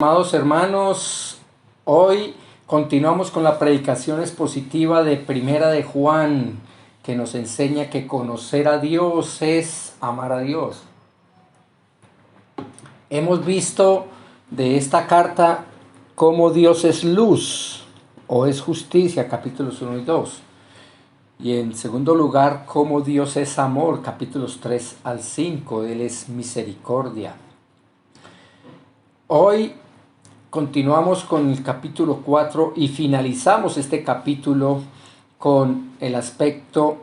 Amados hermanos, hoy continuamos con la predicación expositiva de Primera de Juan, que nos enseña que conocer a Dios es amar a Dios. Hemos visto de esta carta cómo Dios es luz o es justicia, capítulos 1 y 2. Y en segundo lugar, cómo Dios es amor, capítulos 3 al 5. Él es misericordia. Hoy continuamos con el capítulo 4 y finalizamos este capítulo con el aspecto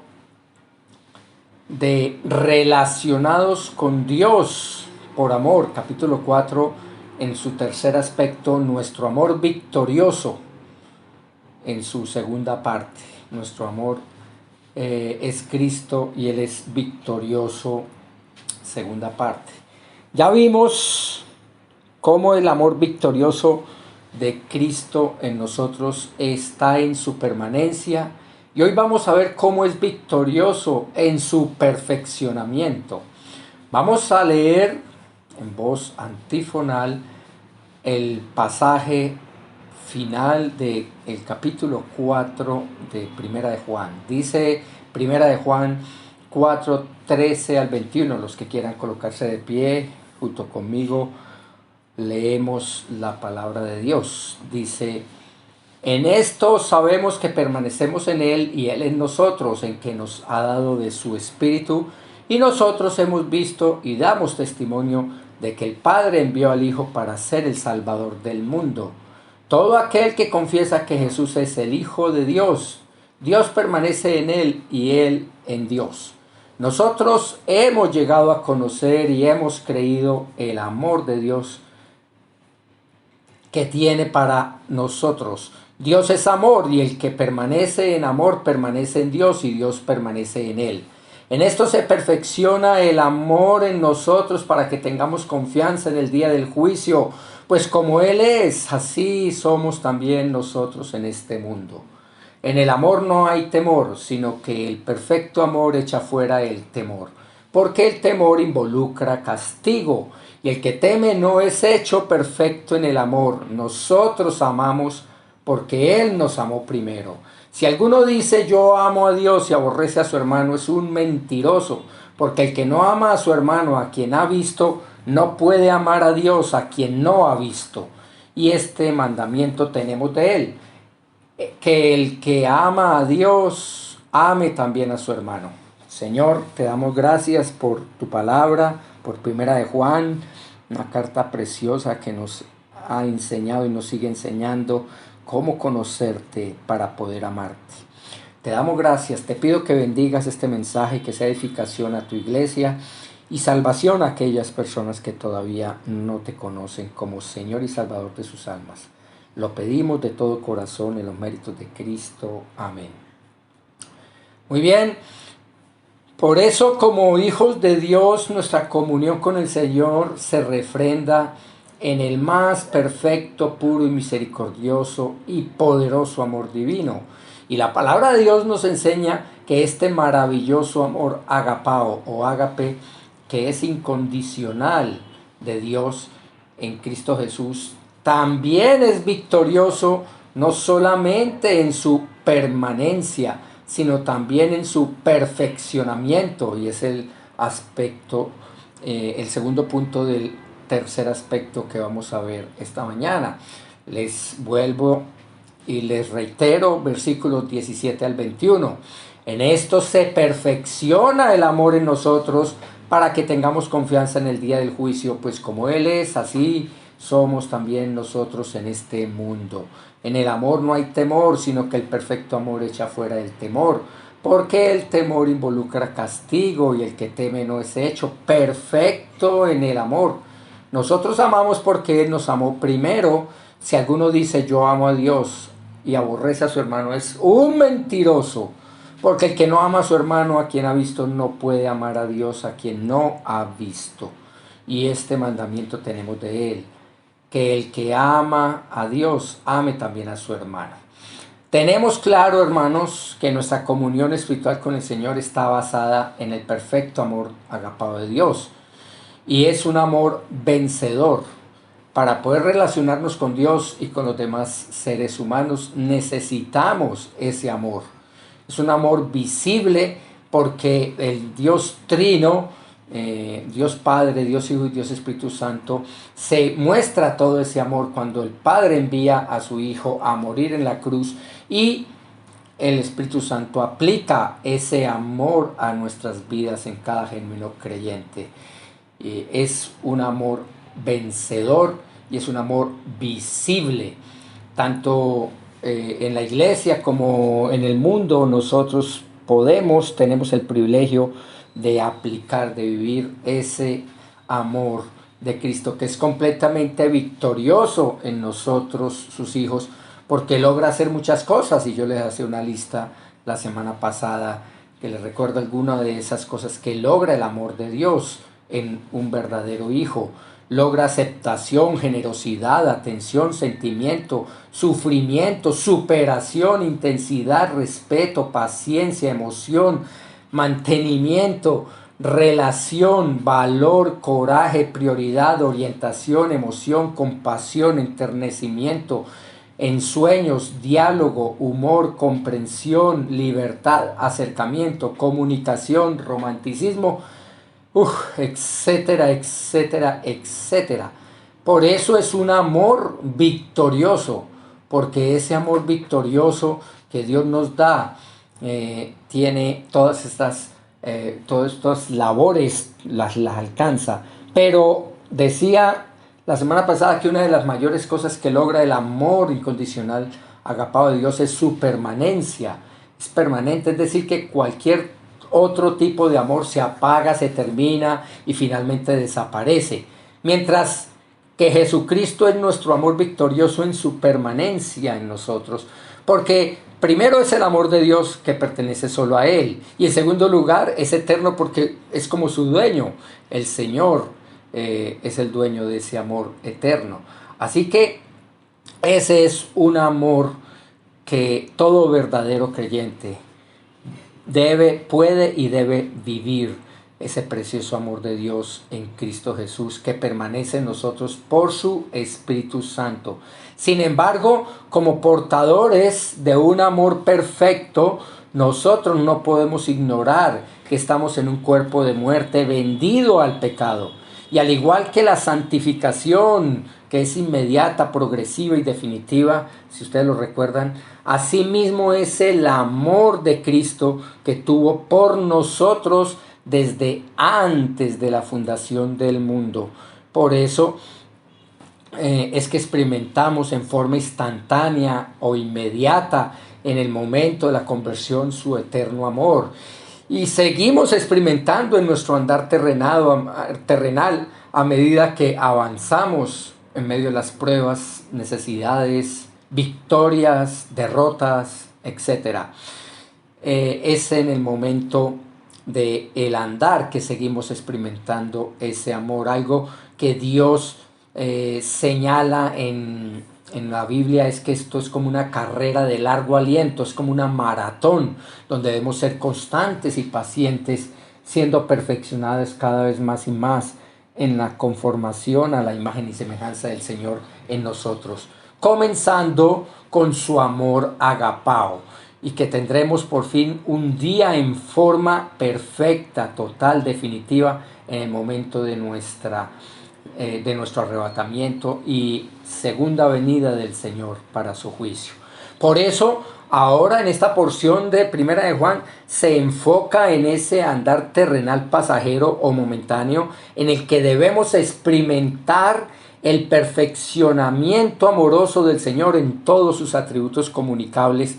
de relacionados con Dios por amor. Capítulo 4 en su tercer aspecto, nuestro amor victorioso en su segunda parte. Nuestro amor es Cristo y Él es victorioso, segunda parte. Ya vimos cómo el amor victorioso de Cristo en nosotros está en su permanencia. Y hoy vamos a ver cómo es victorioso en su perfeccionamiento. Vamos a leer en voz antifonal el pasaje final del capítulo 4 de Primera de Juan. Dice Primera de Juan 4, 13 al 21. Los que quieran colocarse de pie junto conmigo, leemos la palabra de Dios. Dice: en esto sabemos que permanecemos en Él y Él en nosotros, en que nos ha dado de su Espíritu, y nosotros hemos visto y damos testimonio de que el Padre envió al Hijo para ser el Salvador del mundo. Todo aquel que confiesa que Jesús es el Hijo de Dios, Dios permanece en Él y Él en Dios. Nosotros hemos llegado a conocer y hemos creído el amor de Dios que tiene para nosotros. Dios es amor y el que permanece en amor permanece en Dios y Dios permanece en él. En esto se perfecciona el amor en nosotros para que tengamos confianza en el día del juicio, pues como Él es, así somos también nosotros en este mundo. En el amor no hay temor, sino que el perfecto amor echa fuera el temor, porque el temor involucra castigo, y el que teme no es hecho perfecto en el amor. Nosotros amamos porque Él nos amó primero. Si alguno dice yo amo a Dios y aborrece a su hermano, es un mentiroso, porque el que no ama a su hermano, a quien ha visto, no puede amar a Dios a quien no ha visto. Y este mandamiento tenemos de Él, que el que ama a Dios ame también a su hermano. Señor, te damos gracias por tu palabra, por Primera de Juan, una carta preciosa que nos ha enseñado y nos sigue enseñando cómo conocerte para poder amarte. Te damos gracias, te pido que bendigas este mensaje, que sea edificación a tu iglesia y salvación a aquellas personas que todavía no te conocen como Señor y Salvador de sus almas. Lo pedimos de todo corazón en los méritos de Cristo. Amén. Muy bien. Por eso, como hijos de Dios, nuestra comunión con el Señor se refrenda en el más perfecto, puro y misericordioso y poderoso amor divino. Y la palabra de Dios nos enseña que este maravilloso amor agapao o ágape, que es incondicional de Dios en Cristo Jesús, también es victorioso no solamente en su permanencia, sino también en su perfeccionamiento, y es el aspecto, el segundo punto del tercer aspecto que vamos a ver esta mañana. Les vuelvo y les reitero versículos 17 al 21. En esto se perfecciona el amor en nosotros para que tengamos confianza en el día del juicio, pues como Él es, así somos también nosotros en este mundo. En el amor no hay temor, sino que el perfecto amor echa fuera el temor, porque el temor involucra castigo y el que teme no es hecho perfecto en el amor. Nosotros amamos porque Él nos amó primero. Si alguno dice yo amo a Dios y aborrece a su hermano, es un mentiroso, porque el que no ama a su hermano a quien ha visto no puede amar a Dios a quien no ha visto. Y este mandamiento tenemos de Él, que el que ama a Dios ame también a su hermano. Tenemos claro, hermanos, que nuestra comunión espiritual con el Señor está basada en el perfecto amor agapado de Dios, y es un amor vencedor, para poder relacionarnos con Dios y con los demás seres humanos, necesitamos ese amor. Es un amor visible porque el Dios Trino, Dios Padre, Dios Hijo y Dios Espíritu Santo, se muestra todo ese amor cuando el Padre envía a su Hijo a morir en la cruz y el Espíritu Santo aplica ese amor a nuestras vidas en cada genuino creyente. Es un amor vencedor y es un amor visible, tanto en la iglesia como en el mundo. Nosotros tenemos el privilegio de aplicar, de vivir ese amor de Cristo, que es completamente victorioso en nosotros, sus hijos, porque logra hacer muchas cosas, y yo les hacía una lista la semana pasada que les recuerdo algunas de esas cosas que logra el amor de Dios en un verdadero hijo. Logra aceptación, generosidad, atención, sentimiento, sufrimiento, superación, intensidad, respeto, paciencia, emoción, mantenimiento, relación, valor, coraje, prioridad, orientación, emoción, compasión, enternecimiento, ensueños, diálogo, humor, comprensión, libertad, acercamiento, comunicación, romanticismo, etcétera, etcétera, etcétera. Por eso es un amor victorioso, porque ese amor victorioso que Dios nos da tiene todas estas labores, las alcanza. Pero decía la semana pasada que una de las mayores cosas que logra el amor incondicional agapado de Dios es su permanencia. Es permanente, es decir, que cualquier otro tipo de amor se apaga, se termina y finalmente desaparece. Mientras que Jesucristo es nuestro amor victorioso en su permanencia en nosotros. Porque primero es el amor de Dios que pertenece solo a Él. Y en segundo lugar es eterno porque es como su dueño. El Señor es el dueño de ese amor eterno. Así que ese es un amor que todo verdadero creyente puede y debe vivir, ese precioso amor de Dios en Cristo Jesús que permanece en nosotros por su Espíritu Santo. Sin embargo, como portadores de un amor perfecto, nosotros no podemos ignorar que estamos en un cuerpo de muerte vendido al pecado. Y al igual que la santificación, que es inmediata, progresiva y definitiva, si ustedes lo recuerdan, asimismo es el amor de Cristo que tuvo por nosotros desde antes de la fundación del mundo. Por eso es que experimentamos en forma instantánea o inmediata en el momento de la conversión su eterno amor. Y seguimos experimentando en nuestro andar terrenal a medida que avanzamos en medio de las pruebas, necesidades, victorias, derrotas, etc. Es en el momento del andar que seguimos experimentando ese amor, algo que Dios señala en la Biblia es que esto es como una carrera de largo aliento, es como una maratón donde debemos ser constantes y pacientes, siendo perfeccionados cada vez más y más en la conformación a la imagen y semejanza del Señor en nosotros, comenzando con su amor agapao, y que tendremos por fin un día en forma perfecta, total, definitiva en el momento de nuestro arrebatamiento y segunda venida del Señor para su juicio. Por eso ahora en esta porción de Primera de Juan se enfoca en ese andar terrenal pasajero o momentáneo en el que debemos experimentar el perfeccionamiento amoroso del Señor en todos sus atributos comunicables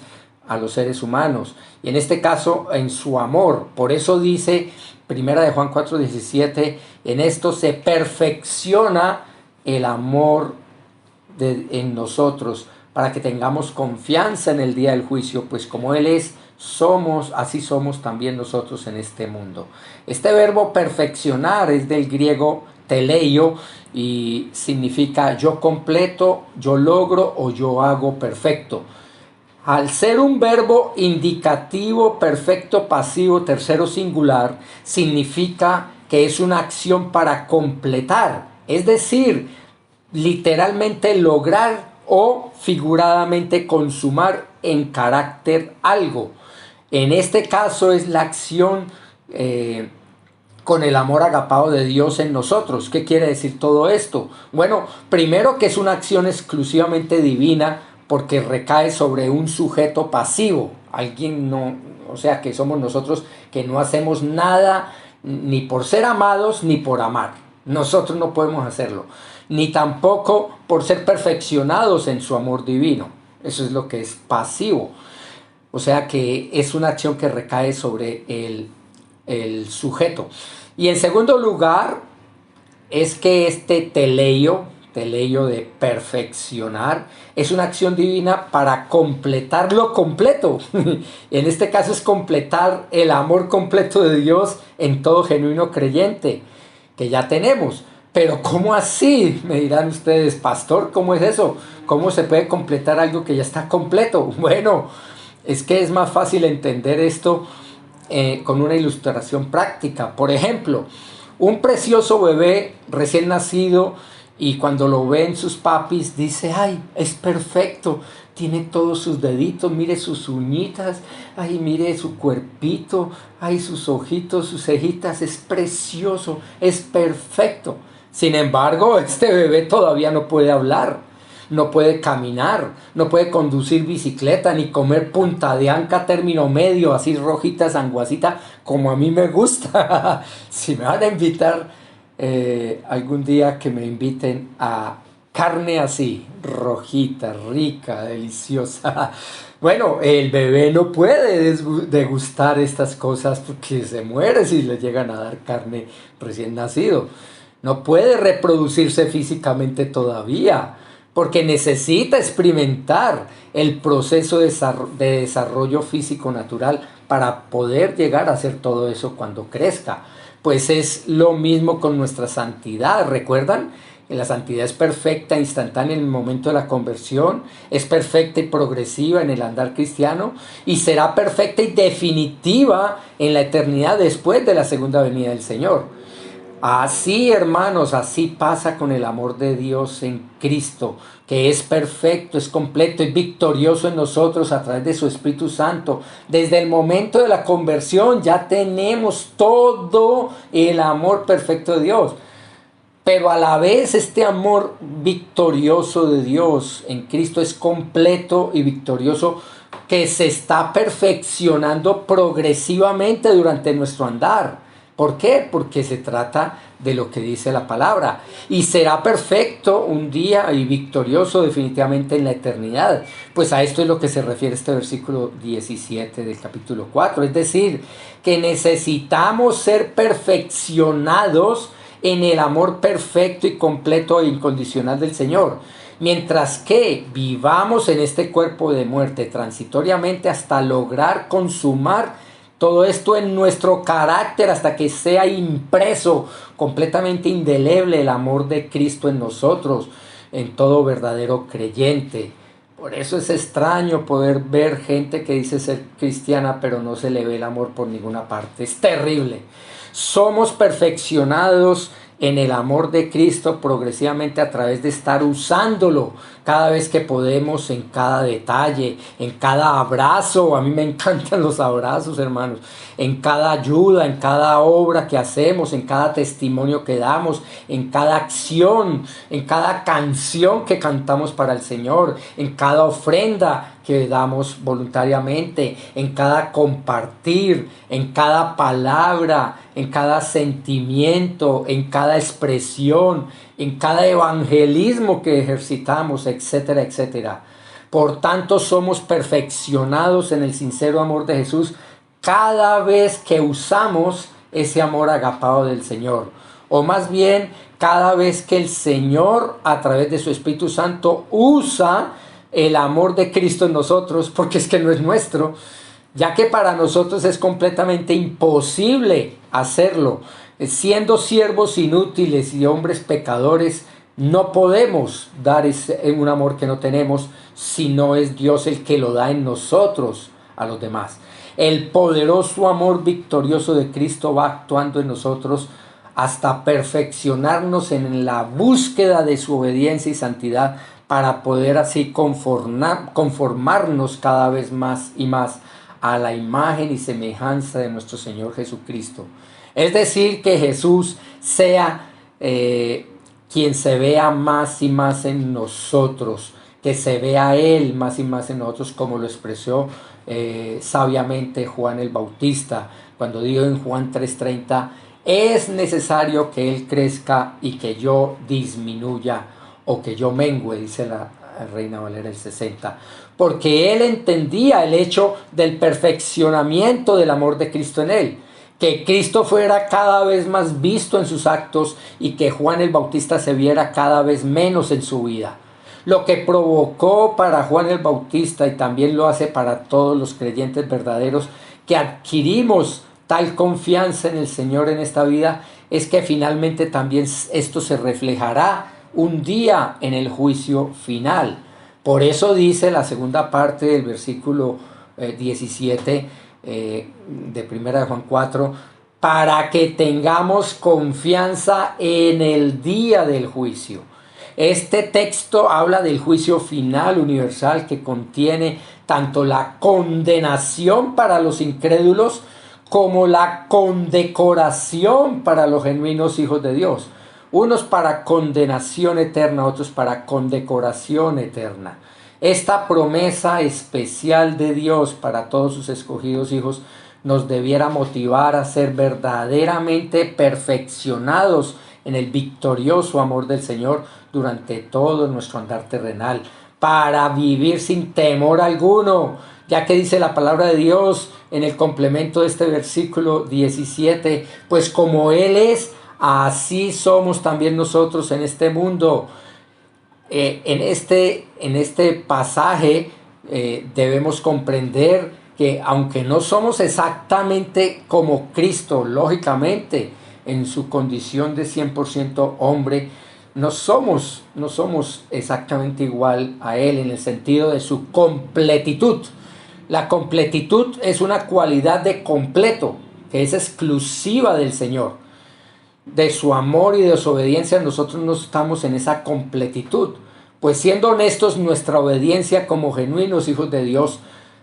a los seres humanos, y en este caso en su amor. Por eso dice Primera de Juan 4:17, en esto se perfecciona el amor en nosotros, para que tengamos confianza en el día del juicio, pues como Él es, así somos también nosotros en este mundo. Este verbo perfeccionar es del griego teleio y significa yo completo, yo logro o yo hago perfecto. Al ser un verbo indicativo, perfecto, pasivo, tercero singular, significa que es una acción para completar. Es decir, literalmente lograr o figuradamente consumar en carácter algo. En este caso es la acción con el amor agapado de Dios en nosotros. ¿Qué quiere decir todo esto? Bueno, primero que es una acción exclusivamente divina porque recae sobre un sujeto pasivo. Alguien no, o sea que somos nosotros que no hacemos nada ni por ser amados ni por amar. Nosotros no podemos hacerlo. Ni tampoco por ser perfeccionados en su amor divino. Eso es lo que es pasivo. O sea que es una acción que recae sobre el sujeto. Y en segundo lugar, es que este teleio de perfeccionar, es una acción divina para completar lo completo. En este caso es completar el amor completo de Dios en todo genuino creyente, que ya tenemos. Pero ¿cómo así? Me dirán ustedes, pastor, ¿cómo es eso? ¿Cómo se puede completar algo que ya está completo? Bueno, es que es más fácil entender esto con una ilustración práctica. Por ejemplo, un precioso bebé recién nacido y cuando lo ven sus papis dice, ay, es perfecto, tiene todos sus deditos, mire sus uñitas, ay, mire su cuerpito, ay, sus ojitos, sus cejitas, es precioso, es perfecto. Sin embargo, este bebé todavía no puede hablar, no puede caminar, no puede conducir bicicleta, ni comer punta de anca término medio, así rojita, sanguacita, como a mí me gusta. Si me van a invitar algún día, que me inviten a carne así, rojita, rica, deliciosa. Bueno, el bebé no puede degustar estas cosas porque se muere si le llegan a dar carne recién nacido. No puede reproducirse físicamente todavía, porque necesita experimentar el proceso de desarrollo físico natural para poder llegar a hacer todo eso cuando crezca. Pues es lo mismo con nuestra santidad, ¿recuerdan? La santidad es perfecta, instantánea en el momento de la conversión, es perfecta y progresiva en el andar cristiano y será perfecta y definitiva en la eternidad después de la segunda venida del Señor. Así, hermanos, así pasa con el amor de Dios en Cristo, que es perfecto, es completo, es victorioso en nosotros a través de su Espíritu Santo. Desde el momento de la conversión ya tenemos todo el amor perfecto de Dios. Pero a la vez este amor victorioso de Dios en Cristo es completo y victorioso, que se está perfeccionando progresivamente durante nuestro andar. ¿Por qué? Porque se trata de lo que dice la palabra. Y será perfecto un día y victorioso definitivamente en la eternidad. Pues a esto es lo que se refiere este versículo 17 del capítulo 4. Es decir, que necesitamos ser perfeccionados en el amor perfecto y completo e incondicional del Señor. Mientras que vivamos en este cuerpo de muerte transitoriamente hasta lograr consumar todo esto en nuestro carácter hasta que sea impreso, completamente indeleble el amor de Cristo en nosotros, en todo verdadero creyente. Por eso es extraño poder ver gente que dice ser cristiana, pero no se le ve el amor por ninguna parte. Es terrible. Somos perfeccionados en el amor de Cristo progresivamente a través de estar usándolo cada vez que podemos, en cada detalle, en cada abrazo. A mí me encantan los abrazos, hermanos. En cada ayuda, en cada obra que hacemos, en cada testimonio que damos, en cada acción, en cada canción que cantamos para el Señor, en cada ofrenda que damos voluntariamente, en cada compartir, en cada palabra, en cada sentimiento, en cada expresión, en cada evangelismo que ejercitamos, etcétera, etcétera. Por tanto, somos perfeccionados en el sincero amor de Jesús cada vez que usamos ese amor agapado del Señor. O más bien, cada vez que el Señor, a través de su Espíritu Santo, usa el amor de Cristo en nosotros, porque es que no es nuestro, ya que para nosotros es completamente imposible hacerlo. Siendo siervos inútiles y hombres pecadores, no podemos dar un amor que no tenemos, si no es Dios el que lo da en nosotros a los demás. El poderoso amor victorioso de Cristo va actuando en nosotros hasta perfeccionarnos en la búsqueda de su obediencia y santidad, para poder así conformarnos cada vez más y más a la imagen y semejanza de nuestro Señor Jesucristo. Es decir, que Jesús sea quien se vea más y más en nosotros, que se vea Él más y más en nosotros, como lo expresó sabiamente Juan el Bautista, cuando dijo en Juan 3:30, es necesario que Él crezca y que yo disminuya, o que yo mengüe, dice la Reina Valera del 60, porque Él entendía el hecho del perfeccionamiento del amor de Cristo en Él, que Cristo fuera cada vez más visto en sus actos y que Juan el Bautista se viera cada vez menos en su vida. Lo que provocó para Juan el Bautista, y también lo hace para todos los creyentes verdaderos que adquirimos tal confianza en el Señor en esta vida, es que finalmente también esto se reflejará un día en el juicio final. Por eso dice la segunda parte del versículo 17 de 1 Juan 4, para que tengamos confianza en el día del juicio. Este texto habla del juicio final universal, que contiene tanto la condenación para los incrédulos como la condecoración para los genuinos hijos de Dios. Unos para condenación eterna, otros para condecoración eterna. Esta promesa especial de Dios para todos sus escogidos hijos nos debiera motivar a ser verdaderamente perfeccionados en el victorioso amor del Señor durante todo nuestro andar terrenal, para vivir sin temor alguno, ya que dice la palabra de Dios en el complemento de este versículo 17, pues como Él es, así somos también nosotros en este mundo. En este pasaje debemos comprender que aunque no somos exactamente como Cristo, lógicamente, en su condición de 100% hombre, no somos exactamente igual a Él en el sentido de su completitud. La completitud es una cualidad de completo, que es exclusiva del Señor. De su amor y de su obediencia nosotros no estamos en esa completitud, pues siendo honestos, nuestra obediencia como genuinos hijos de Dios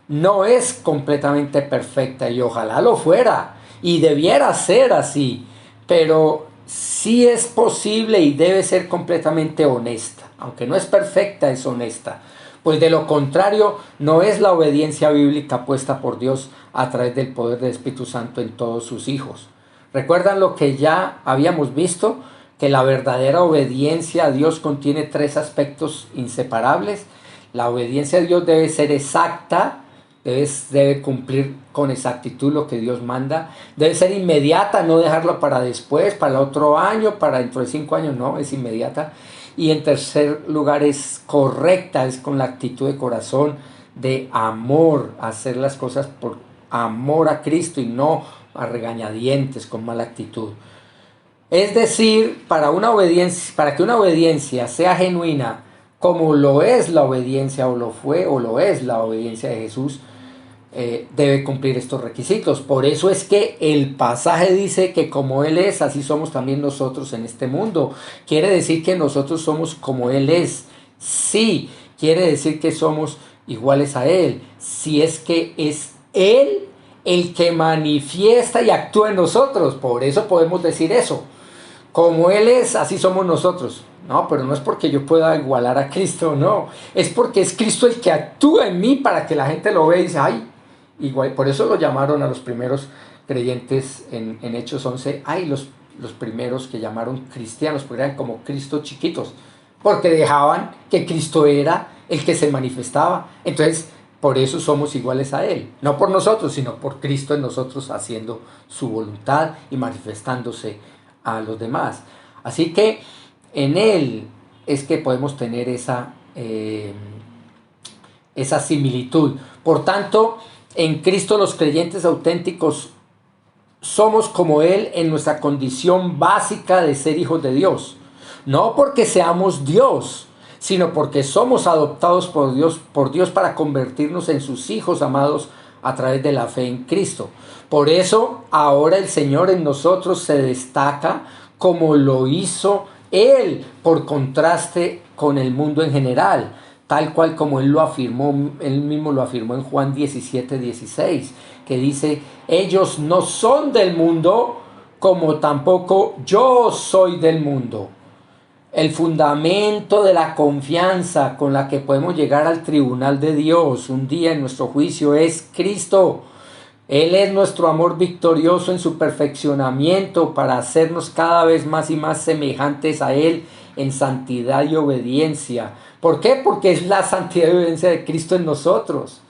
no es completamente perfecta, y ojalá lo fuera y debiera ser así, pero sí es posible y debe ser completamente honesta. Aunque no es perfecta, es honesta, pues de lo contrario no es la obediencia bíblica puesta por Dios a través del poder del Espíritu Santo en todos sus hijos. ¿Recuerdan lo que ya habíamos visto? Que la verdadera obediencia a Dios contiene tres aspectos inseparables. La obediencia a Dios debe ser exacta, debe cumplir con exactitud lo que Dios manda. Debe ser inmediata, no dejarlo para después, para el otro año, para dentro de 5 años, no, es inmediata. Y en tercer lugar es correcta, es con la actitud de corazón, de amor, hacer las cosas por amor a Cristo y no a regañadientes, con mala actitud. Es decir, para que una obediencia sea genuina, como lo es la obediencia, o lo fue, o lo es la obediencia de Jesús, debe cumplir estos requisitos. Por eso es que el pasaje dice que como Él es, así somos también nosotros en este mundo. Quiere decir que nosotros somos como Él es. Sí, quiere decir que somos iguales a Él. Si es que es Él el que manifiesta y actúa en nosotros. Por eso podemos decir eso. Como Él es, así somos nosotros. No, pero no es porque yo pueda igualar a Cristo, no. Es porque es Cristo el que actúa en mí para que la gente lo vea y dice, ay, igual. Por eso lo llamaron a los primeros creyentes en Hechos 11, ay, los primeros que llamaron cristianos, porque eran como Cristo chiquitos, porque dejaban que Cristo era el que se manifestaba. Entonces, por eso somos iguales a Él, no por nosotros, sino por Cristo en nosotros, haciendo su voluntad y manifestándose a los demás. Así que en Él es que podemos tener esa similitud. Por tanto, en Cristo los creyentes auténticos somos como Él en nuestra condición básica de ser hijos de Dios. No porque seamos Dios, sino porque somos adoptados por Dios para convertirnos en sus hijos amados a través de la fe en Cristo. Por eso ahora el Señor en nosotros se destaca como lo hizo Él, por contraste con el mundo en general, tal cual como Él mismo lo afirmó en Juan 17:16, que dice: ellos no son del mundo, como tampoco yo soy del mundo. El fundamento de la confianza con la que podemos llegar al tribunal de Dios un día en nuestro juicio es Cristo. Él es nuestro amor victorioso en su perfeccionamiento para hacernos cada vez más y más semejantes a Él en santidad y obediencia. ¿Por qué? Porque es la santidad y obediencia de Cristo en nosotros.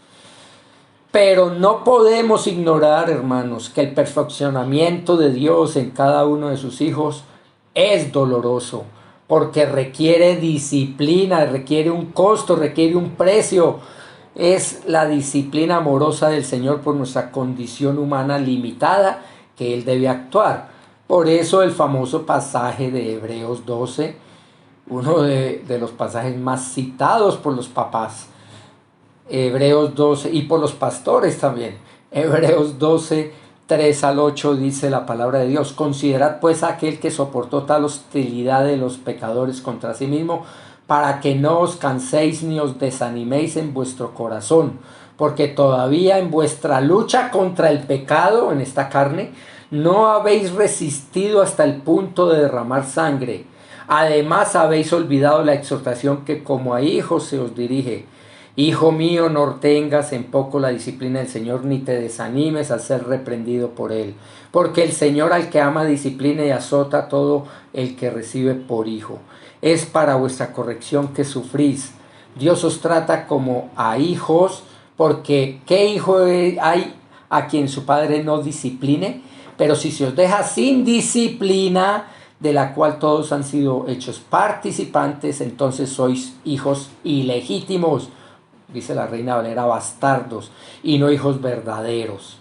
Pero no podemos ignorar, hermanos, que el perfeccionamiento de Dios en cada uno de sus hijos es doloroso, porque requiere disciplina, requiere un costo, requiere un precio. Es la disciplina amorosa del Señor por nuestra condición humana limitada que Él debe actuar. Por eso el famoso pasaje de Hebreos 12, uno de los pasajes más citados por los papás, Hebreos 12, y por los pastores también. Hebreos 12, 3 al 8 dice la palabra de Dios: considerad pues a aquel que soportó tal hostilidad de los pecadores contra sí mismo, para que no os canséis ni os desaniméis en vuestro corazón, porque todavía en vuestra lucha contra el pecado, en esta carne, no habéis resistido hasta el punto de derramar sangre. Además habéis olvidado la exhortación que como a hijos se os dirige: hijo mío, no tengas en poco la disciplina del Señor, ni te desanimes al ser reprendido por Él. Porque el Señor al que ama disciplina y azota a todo el que recibe por hijo. Es para vuestra corrección que sufrís. Dios os trata como a hijos, porque ¿qué hijo hay a quien su padre no discipline? Pero si se os deja sin disciplina, de la cual todos han sido hechos participantes, entonces sois hijos ilegítimos, dice la Reina Valera, bastardos, y no hijos verdaderos.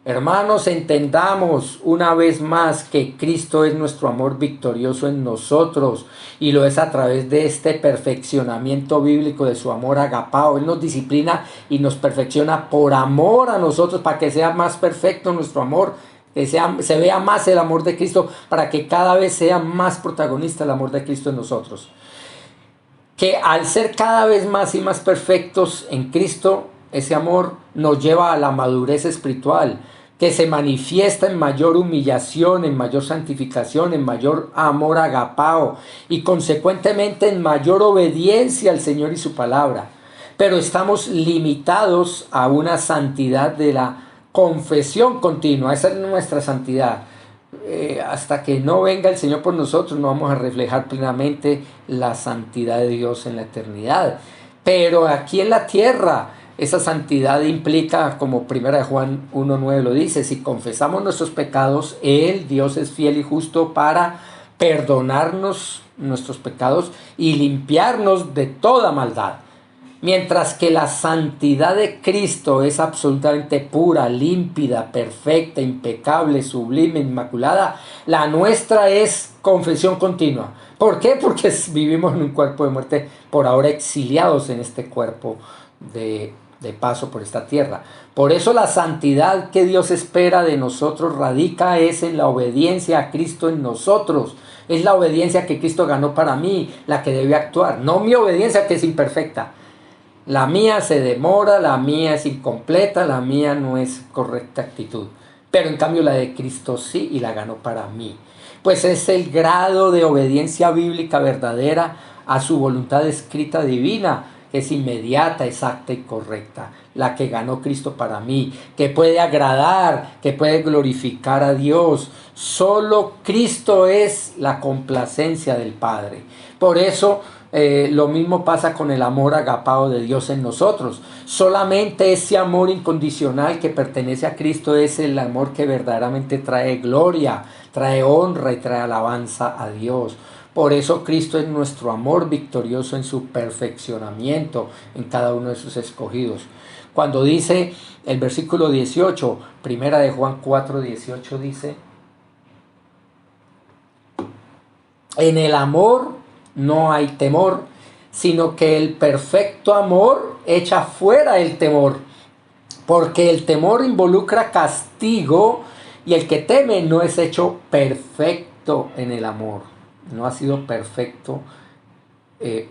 Hermanos, entendamos una vez más que Cristo es nuestro amor victorioso en nosotros, y lo es a través de este perfeccionamiento bíblico de su amor agapao. Él nos disciplina y nos perfecciona por amor a nosotros, para que sea más perfecto nuestro amor, que se vea más el amor de Cristo, para que cada vez sea más protagonista el amor de Cristo en nosotros. Que al ser cada vez más y más perfectos en Cristo, ese amor nos lleva a la madurez espiritual, que se manifiesta en mayor humillación, en mayor santificación, en mayor amor agapao y consecuentemente en mayor obediencia al Señor y su palabra. Pero estamos limitados a una santidad de la confesión continua. Esa es nuestra santidad. Hasta que no venga el Señor por nosotros, no vamos a reflejar plenamente la santidad de Dios en la eternidad. Pero aquí en la tierra, esa santidad implica, como 1 Juan 1:9 lo dice: si confesamos nuestros pecados, Él, Dios, es fiel y justo para perdonarnos nuestros pecados y limpiarnos de toda maldad. Mientras que la santidad de Cristo es absolutamente pura, límpida, perfecta, impecable, sublime, inmaculada, la nuestra es confesión continua. ¿Por qué? Porque vivimos en un cuerpo de muerte, por ahora exiliados en este cuerpo de paso por esta tierra. Por eso la santidad que Dios espera de nosotros radica en la obediencia a Cristo en nosotros. Es la obediencia que Cristo ganó para mí la que debe actuar, no mi obediencia, que es imperfecta. La mía se demora, la mía es incompleta, la mía no es correcta actitud. Pero en cambio la de Cristo sí, y la ganó para mí. Pues es el grado de obediencia bíblica verdadera a su voluntad escrita divina, que es inmediata, exacta y correcta. La que ganó Cristo para mí, que puede agradar, que puede glorificar a Dios. Solo Cristo es la complacencia del Padre. Por eso lo mismo pasa con el amor agapao de Dios en nosotros. Solamente ese amor incondicional que pertenece a Cristo es el amor que verdaderamente trae gloria, trae honra y trae alabanza a Dios. Por eso Cristo es nuestro amor victorioso en su perfeccionamiento en cada uno de sus escogidos. Cuando dice el versículo 18, primera de Juan 4:18, dice: en el amor no hay temor, sino que el perfecto amor echa fuera el temor, porque el temor involucra castigo y el que teme no es hecho perfecto perfecto en el amor. No ha sido perfecto,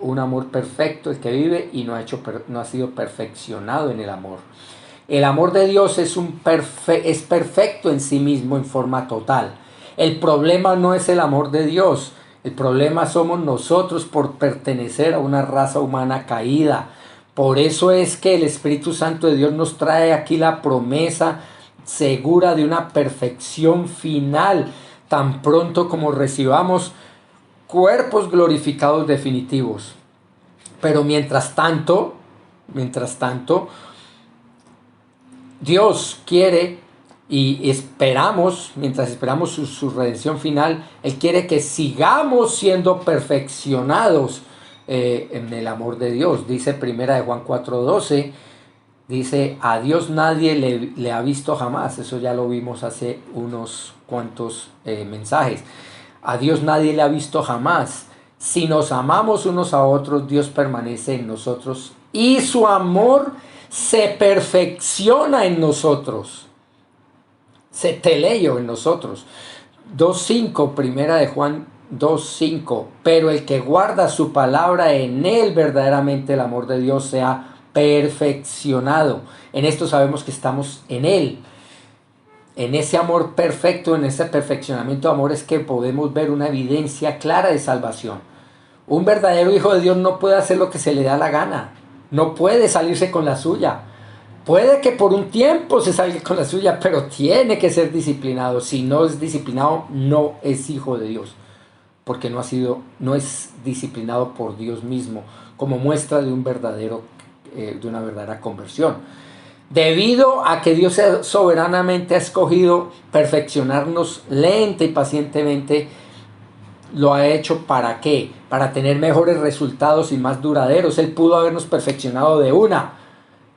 un amor perfecto el que vive, y no ha sido perfeccionado en el amor. El amor de Dios es perfecto en sí mismo en forma total. El problema no es el amor de Dios. El problema somos nosotros por pertenecer a una raza humana caída. Por eso es que el Espíritu Santo de Dios nos trae aquí la promesa segura de una perfección final, tan pronto como recibamos cuerpos glorificados definitivos. Pero mientras tanto, Dios quiere, y esperamos, mientras esperamos su redención final, Él quiere que sigamos siendo perfeccionados en el amor de Dios. Dice primera de Juan 4:12, dice: a Dios nadie le ha visto jamás. Eso ya lo vimos hace unos cuantos mensajes. A Dios nadie le ha visto jamás. Si nos amamos unos a otros, Dios permanece en nosotros y su amor se perfecciona en nosotros. Se teleio en nosotros. 2:5, primera de Juan 2:5. Pero el que guarda su palabra, en él verdaderamente el amor de Dios se ha perfeccionado. En esto sabemos que estamos en él. En ese amor perfecto, en ese perfeccionamiento de amor, es que podemos ver una evidencia clara de salvación. Un verdadero hijo de Dios no puede hacer lo que se le da la gana. No puede salirse con la suya. Puede que por un tiempo se salga con la suya, pero tiene que ser disciplinado. Si no es disciplinado, no es hijo de Dios, porque no es disciplinado por Dios mismo, como muestra de de una verdadera conversión. Debido a que Dios soberanamente ha escogido perfeccionarnos lenta y pacientemente, lo ha hecho ¿para qué? Para tener mejores resultados y más duraderos. Él pudo habernos perfeccionado de una,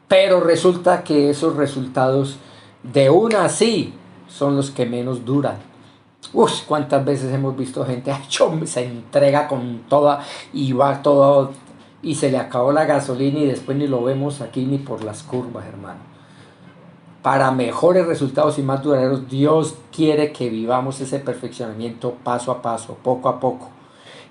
pero resulta que esos resultados de una sí son los que menos duran. Cuántas veces hemos visto gente se entrega con toda y va todo y se le acabó la gasolina y después ni lo vemos aquí ni por las curvas, hermano. Para mejores resultados y más duraderos, Dios quiere que vivamos ese perfeccionamiento paso a paso, poco a poco.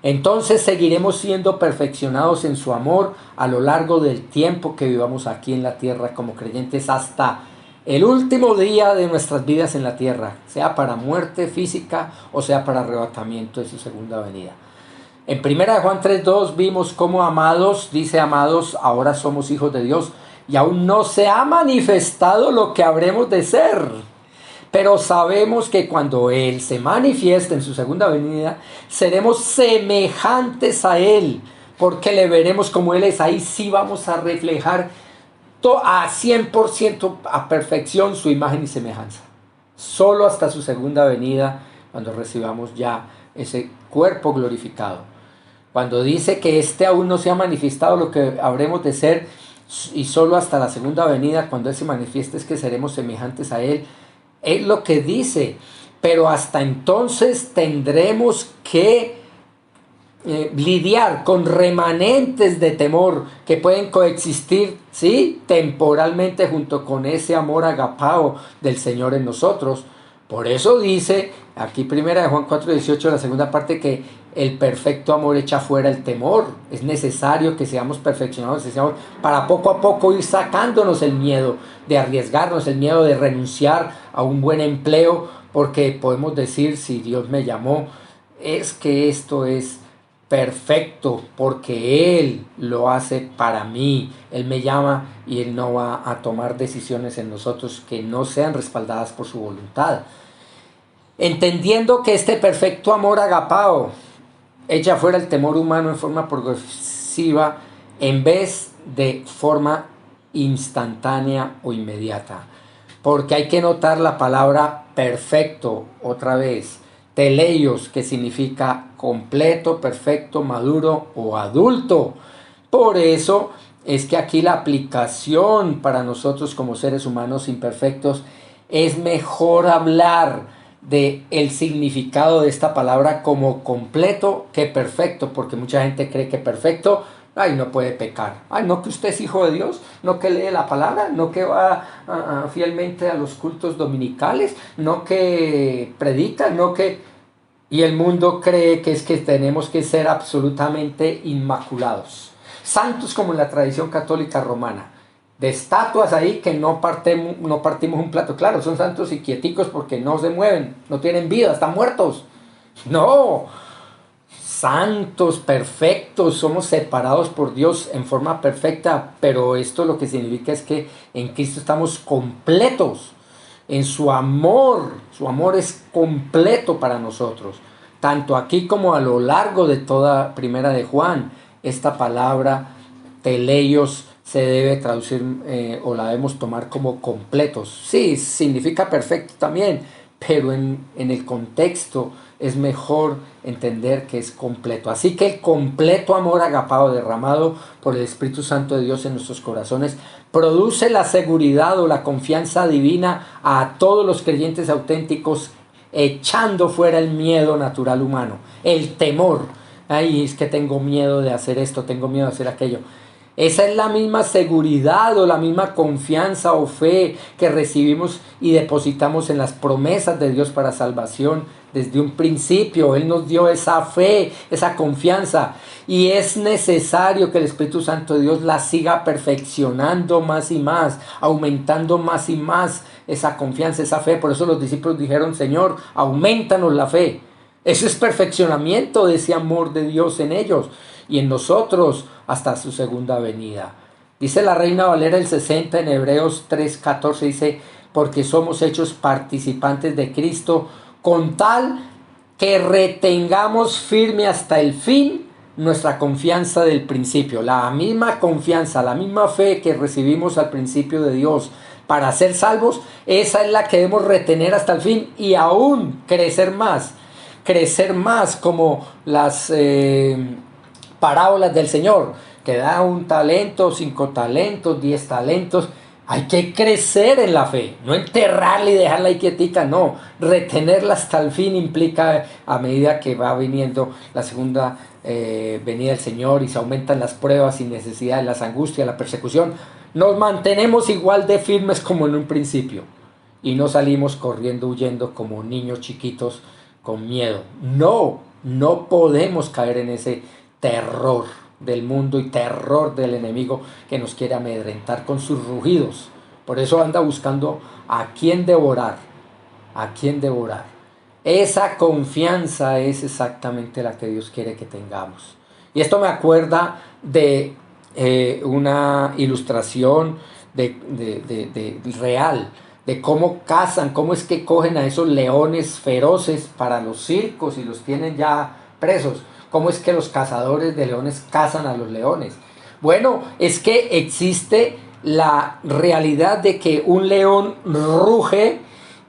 Entonces seguiremos siendo perfeccionados en su amor a lo largo del tiempo que vivamos aquí en la tierra como creyentes, hasta el último día de nuestras vidas en la tierra, sea para muerte física o sea para arrebatamiento de su segunda venida. En 1 Juan 3:2 vimos cómo, amados, dice: amados, ahora somos hijos de Dios, y aún no se ha manifestado lo que habremos de ser. Pero sabemos que cuando Él se manifieste en su segunda venida, seremos semejantes a Él, porque le veremos como Él es. Ahí sí vamos a reflejar a 100% a perfección su imagen y semejanza. Solo hasta su segunda venida, cuando recibamos ya ese cuerpo glorificado. Cuando dice que aún no se ha manifestado lo que habremos de ser, y solo hasta la segunda venida, cuando Él se manifieste, es que seremos semejantes a Él. Es lo que dice, pero hasta entonces tendremos que lidiar con remanentes de temor que pueden coexistir, ¿sí?, temporalmente junto con ese amor agapao del Señor en nosotros. Por eso dice aquí 1 Juan 4:18, la segunda parte, que el perfecto amor echa fuera el temor. Es necesario que seamos perfeccionados para poco a poco ir sacándonos el miedo de arriesgarnos, el miedo de renunciar a un buen empleo, porque podemos decir: si Dios me llamó, es que esto es perfecto, porque Él lo hace para mí. Él me llama y Él no va a tomar decisiones en nosotros que no sean respaldadas por su voluntad. Entendiendo que este perfecto amor agapao echa fuera el temor humano en forma progresiva en vez de forma instantánea o inmediata. Porque hay que notar la palabra perfecto otra vez. Teleios, que significa completo, perfecto, maduro o adulto. Por eso es que aquí la aplicación para nosotros como seres humanos imperfectos, es mejor hablar de el significado de esta palabra como completo que perfecto, porque mucha gente cree que perfecto, no puede pecar. No que usted es hijo de Dios, no que lee la palabra, no que va fielmente a los cultos dominicales, no que predica, no que... Y el mundo cree que es que tenemos que ser absolutamente inmaculados, santos como en la tradición católica romana, de estatuas ahí que no partimos un plato. Claro, son santos y quieticos porque no se mueven, no tienen vida, están muertos. No, santos, perfectos, somos separados por Dios en forma perfecta, pero esto lo que significa es que en Cristo estamos completos, en su amor es completo para nosotros, tanto aquí como a lo largo de toda primera de Juan. Esta palabra teleios se debe traducir o la debemos tomar como completos. Sí, significa perfecto también, pero en el contexto es mejor entender que es completo. Así que el completo amor agapado derramado por el Espíritu Santo de Dios en nuestros corazones produce la seguridad o la confianza divina a todos los creyentes auténticos, echando fuera el miedo natural humano, el temor. Ay, es que tengo miedo de hacer esto, tengo miedo de hacer aquello. Esa es la misma seguridad o la misma confianza o fe que recibimos y depositamos en las promesas de Dios para salvación desde un principio. Él nos dio esa fe, esa confianza, y es necesario que el Espíritu Santo de Dios la siga perfeccionando más y más, aumentando más y más esa confianza, esa fe. Por eso los discípulos dijeron: Señor, aumentanos la fe. Eso es perfeccionamiento de ese amor de Dios en ellos y en nosotros hasta su segunda venida. Dice la Reina Valera del 60 en Hebreos 3:14, dice: porque somos hechos participantes de Cristo, con tal que retengamos firme hasta el fin nuestra confianza del principio. La misma confianza, la misma fe que recibimos al principio de Dios para ser salvos, esa es la que debemos retener hasta el fin y aún crecer más como las parábolas del Señor, que da 1 talento, 5 talentos, 10 talentos. Hay que crecer en la fe, no enterrarla y dejarla ahí quietica, no. Retenerla hasta el fin implica, a medida que va viniendo la segunda venida del Señor y se aumentan las pruebas y necesidades, las angustias, la persecución, nos mantenemos igual de firmes como en un principio y no salimos corriendo, huyendo como niños chiquitos con miedo. No podemos caer en ese terror del mundo y terror del enemigo que nos quiere amedrentar con sus rugidos. Por eso anda buscando a quién devorar, a quién devorar. Esa confianza es exactamente la que Dios quiere que tengamos. Y esto me acuerda de una ilustración real, de cómo cazan, cómo es que cogen a esos leones feroces para los circos y los tienen ya presos. ¿Cómo es que los cazadores de leones cazan a los leones? Bueno, es que existe la realidad de que un león ruge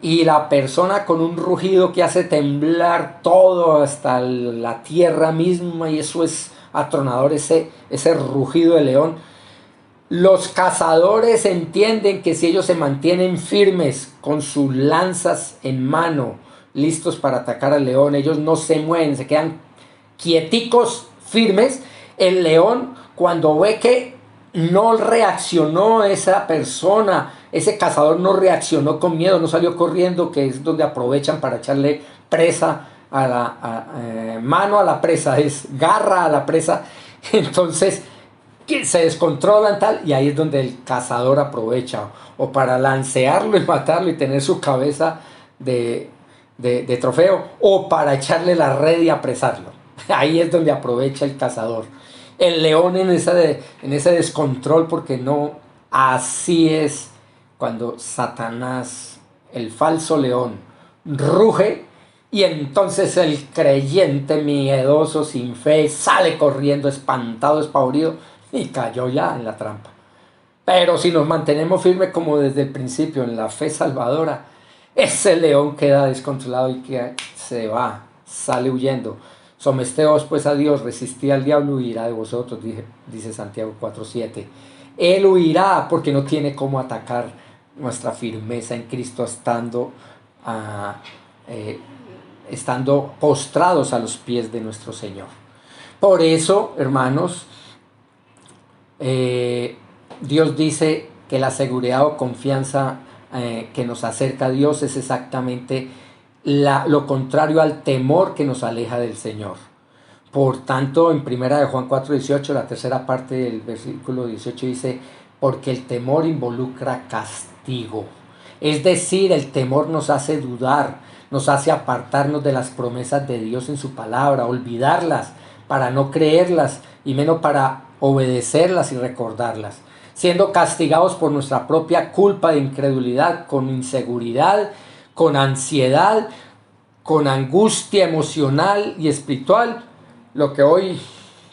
y la persona con un rugido que hace temblar todo hasta la tierra misma, y eso es atronador, ese rugido de león. Los cazadores entienden que si ellos se mantienen firmes con sus lanzas en mano, listos para atacar al león, ellos no se mueven, se quedan quieticos, firmes. El león, cuando ve que no reaccionó esa persona, ese cazador no reaccionó con miedo, no salió corriendo, que es donde aprovechan para echarle presa a la mano a la presa, es garra a la presa. Entonces que se descontrolan tal, y ahí es donde el cazador aprovecha, o para lancearlo y matarlo y tener su cabeza de trofeo, o para echarle la red y apresarlo. Ahí es donde aprovecha el cazador. El león en ese descontrol, porque no, así es cuando Satanás, el falso león, ruge, y entonces el creyente miedoso, sin fe, sale corriendo espantado, espavorido, y cayó ya en la trampa. Pero si nos mantenemos firmes como desde el principio en la fe salvadora, ese león queda descontrolado y que se va, sale huyendo. Somesteos pues a Dios, resistid al diablo, huirá de vosotros, dice Santiago 4:7. Él huirá porque no tiene cómo atacar nuestra firmeza en Cristo estando postrados a los pies de nuestro Señor. Por eso, hermanos, Dios dice que la seguridad o confianza que nos acerca a Dios es exactamente lo contrario al temor que nos aleja del Señor. Por tanto, en primera de Juan 4:18, la tercera parte del versículo 18 dice, porque el temor involucra castigo. Es decir, el temor nos hace dudar, nos hace apartarnos de las promesas de Dios en su palabra, olvidarlas para no creerlas y menos para obedecerlas y recordarlas, siendo castigados por nuestra propia culpa de incredulidad, con inseguridad, con ansiedad, con angustia emocional y espiritual, lo que hoy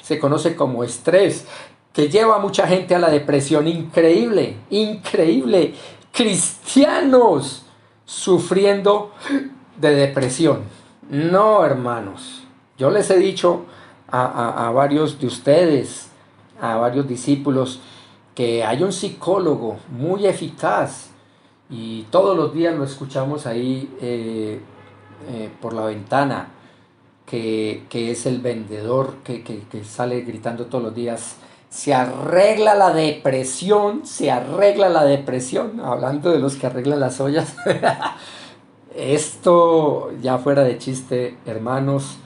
se conoce como estrés, que lleva a mucha gente a la depresión. Increíble, increíble. Cristianos sufriendo de depresión. No, hermanos. Yo les he dicho a varios de ustedes, a varios discípulos, que hay un psicólogo muy eficaz y todos los días lo escuchamos ahí por la ventana, que es el vendedor que sale gritando todos los días, se arregla la depresión, hablando de los que arreglan las ollas. Esto, ya fuera de chiste, hermanos,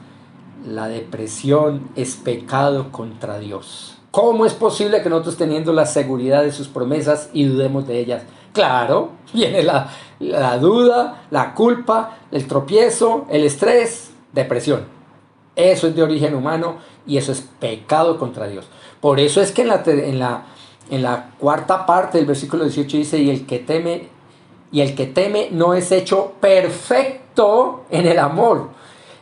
la depresión es pecado contra Dios. ¿Cómo es posible que nosotros, teniendo la seguridad de sus promesas, y dudemos de ellas? Claro, viene la duda, la culpa, el tropiezo, el estrés, depresión. Eso es de origen humano y eso es pecado contra Dios. Por eso es que en la cuarta parte del versículo 18 dice, y el que teme no es hecho perfecto en el amor.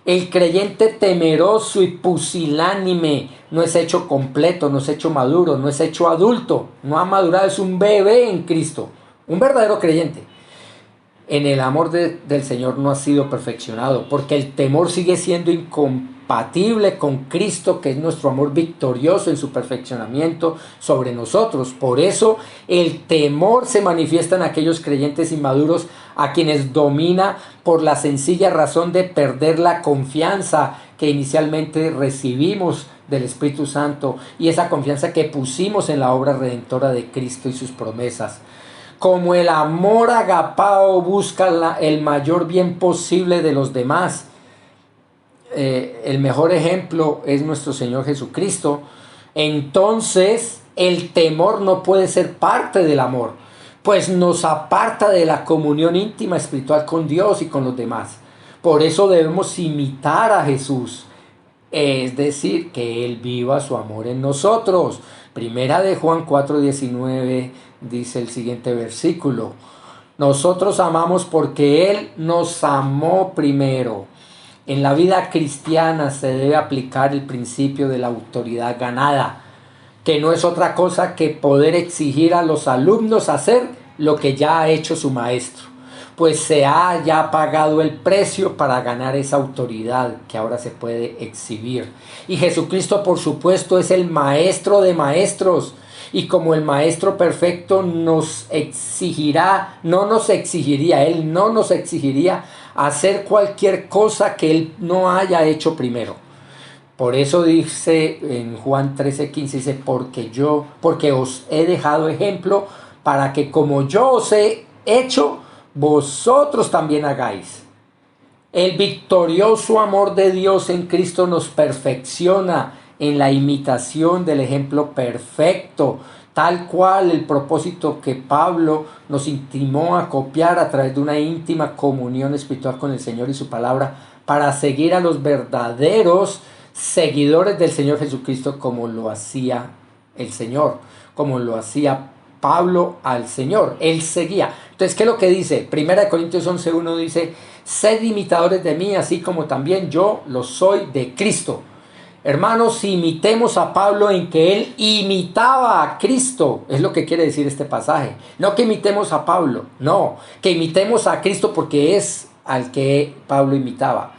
El creyente temeroso y pusilánime no es hecho completo, no es hecho maduro, no es hecho adulto, no ha madurado, es un bebé en Cristo, un verdadero creyente. En el amor del Señor no ha sido perfeccionado, porque el temor sigue siendo incompatible con Cristo, que es nuestro amor victorioso en su perfeccionamiento sobre nosotros. Por eso el temor se manifiesta en aquellos creyentes inmaduros, a quienes domina por la sencilla razón de perder la confianza que inicialmente recibimos del Espíritu Santo y esa confianza que pusimos en la obra redentora de Cristo y sus promesas. Como el amor agapao busca el mayor bien posible de los demás, el mejor ejemplo es nuestro Señor Jesucristo, entonces el temor no puede ser parte del amor, pues nos aparta de la comunión íntima espiritual con Dios y con los demás. Por eso debemos imitar a Jesús, es decir, que Él viva su amor en nosotros. Primera de Juan 4:19 dice el siguiente versículo: nosotros amamos porque Él nos amó primero. En la vida cristiana se debe aplicar el principio de la autoridad ganada, que no es otra cosa que poder exigir a los alumnos hacer lo que ya ha hecho su maestro, pues se ha ya pagado el precio para ganar esa autoridad que ahora se puede exhibir. Y Jesucristo, por supuesto, es el maestro de maestros, y como el maestro perfecto Él no nos exigiría hacer cualquier cosa que Él no haya hecho primero. Por eso dice en Juan 13:15, dice, porque os he dejado ejemplo para que como yo os he hecho, vosotros también hagáis. El victorioso amor de Dios en Cristo nos perfecciona en la imitación del ejemplo perfecto, tal cual el propósito que Pablo nos intimó a copiar a través de una íntima comunión espiritual con el Señor y su palabra, para seguir a los verdaderos seguidores del Señor Jesucristo, como lo hacía el Señor, como lo hacía Pablo al Señor. Él seguía. Entonces, ¿qué es lo que dice? 1 Corintios 11:1 dice, sed imitadores de mí, así como también yo lo soy de Cristo. Hermanos, imitemos a Pablo en que él imitaba a Cristo, es lo que quiere decir este pasaje. No que imitemos a Pablo, no, que imitemos a Cristo porque es al que Pablo imitaba.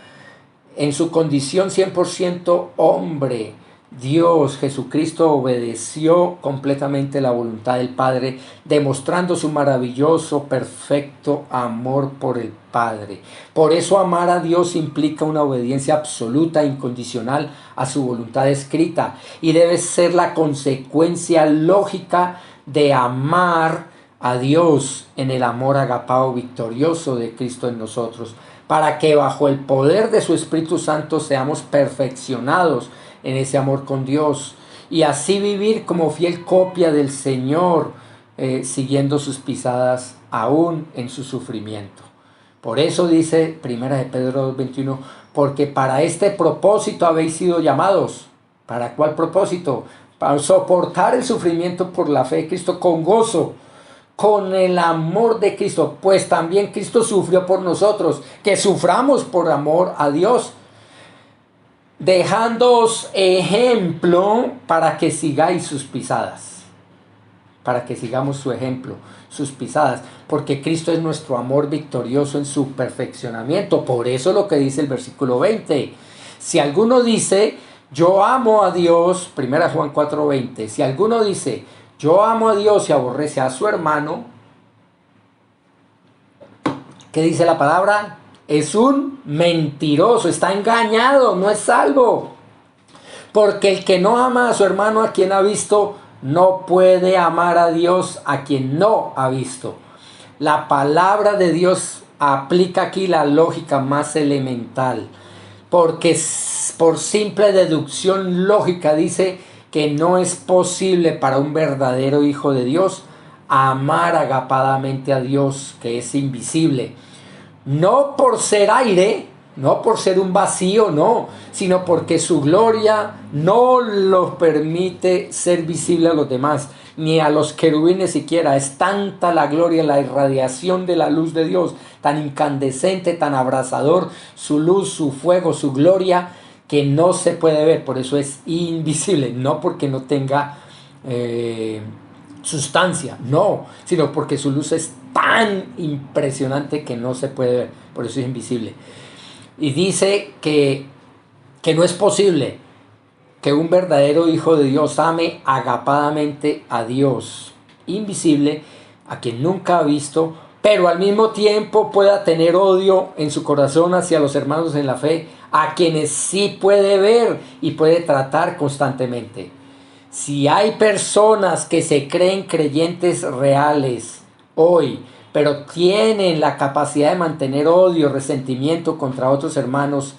En su condición 100% hombre, Dios Jesucristo obedeció completamente la voluntad del Padre, demostrando su maravilloso, perfecto amor por el Padre. Por eso amar a Dios implica una obediencia absoluta e incondicional a su voluntad escrita, y debe ser la consecuencia lógica de amar a Dios en el amor agapao victorioso de Cristo en nosotros. para que bajo el poder de su Espíritu Santo seamos perfeccionados en ese amor con Dios y así vivir como fiel copia del Señor, siguiendo sus pisadas aún en su sufrimiento. Por eso dice 1 de Pedro 2:21, porque para este propósito habéis sido llamados. ¿Para cuál propósito? Para soportar el sufrimiento por la fe de Cristo con gozo, con el amor de Cristo, pues también Cristo sufrió por nosotros, que suframos por amor a Dios, dejándoos ejemplo para que sigáis sus pisadas, para que sigamos su ejemplo, sus pisadas, porque Cristo es nuestro amor victorioso en su perfeccionamiento. Por eso lo que dice el versículo 20, si alguno dice, yo amo a Dios, 1 Juan 4:20, si alguno dice, yo amo a Dios y aborrece a su hermano, ¿qué dice la palabra? Es un mentiroso, está engañado, no es salvo. Porque el que no ama a su hermano a quien ha visto, no puede amar a Dios a quien no ha visto. La palabra de Dios aplica aquí la lógica más elemental, porque por simple deducción lógica dice que no es posible para un verdadero hijo de Dios amar agapadamente a Dios, que es invisible. No por ser aire, no por ser un vacío, no, sino porque su gloria no lo permite ser visible a los demás, ni a los querubines siquiera. Es tanta la gloria, la irradiación de la luz de Dios, tan incandescente, tan abrasador, su luz, su fuego, su gloria, que no se puede ver. Por eso es invisible, no porque no tenga sustancia, no, sino porque su luz es tan impresionante que no se puede ver, por eso es invisible. Y dice que no es posible que un verdadero hijo de Dios ame agapadamente a Dios invisible, a quien nunca ha visto, pero al mismo tiempo pueda tener odio en su corazón hacia los hermanos en la fe, a quienes sí puede ver y puede tratar constantemente. Si hay personas que se creen creyentes reales hoy, pero tienen la capacidad de mantener odio, resentimiento contra otros hermanos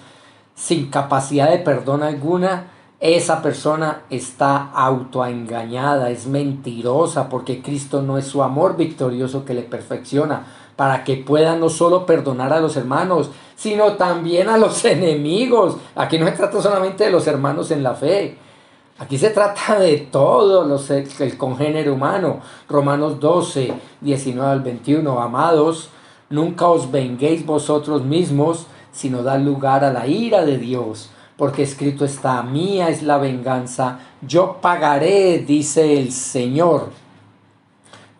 sin capacidad de perdón alguna, esa persona está autoengañada, es mentirosa, porque Cristo no es su amor victorioso que le perfecciona, para que pueda no solo perdonar a los hermanos, sino también a los enemigos. Aquí no se trata solamente de los hermanos en la fe, aquí se trata de todos el congénere humano. Romanos 12, 19 al 21. Amados, nunca os venguéis vosotros mismos, sino dad lugar a la ira de Dios, porque escrito está, mía es la venganza, yo pagaré, dice el Señor.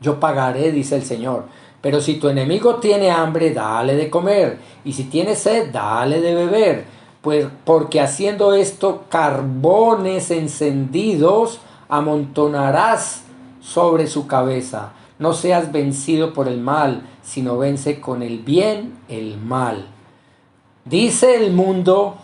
Yo pagaré, dice el Señor. Pero si tu enemigo tiene hambre, dale de comer, y si tiene sed, dale de beber, pues porque haciendo esto, carbones encendidos amontonarás sobre su cabeza. No seas vencido por el mal, sino vence con el bien el mal. Dice el mundo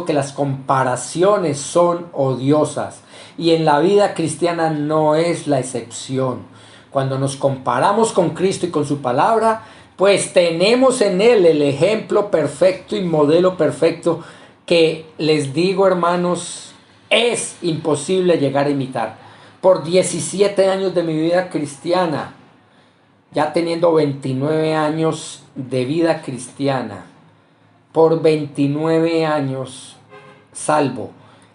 que las comparaciones son odiosas, y en la vida cristiana no es la excepción. Cuando nos comparamos con Cristo y con su palabra, pues tenemos en Él el ejemplo perfecto y modelo perfecto que, les digo, hermanos, es imposible llegar a imitar. Por 17 años de mi vida cristiana, ya teniendo 29 años de vida cristiana, por 29 años salvo,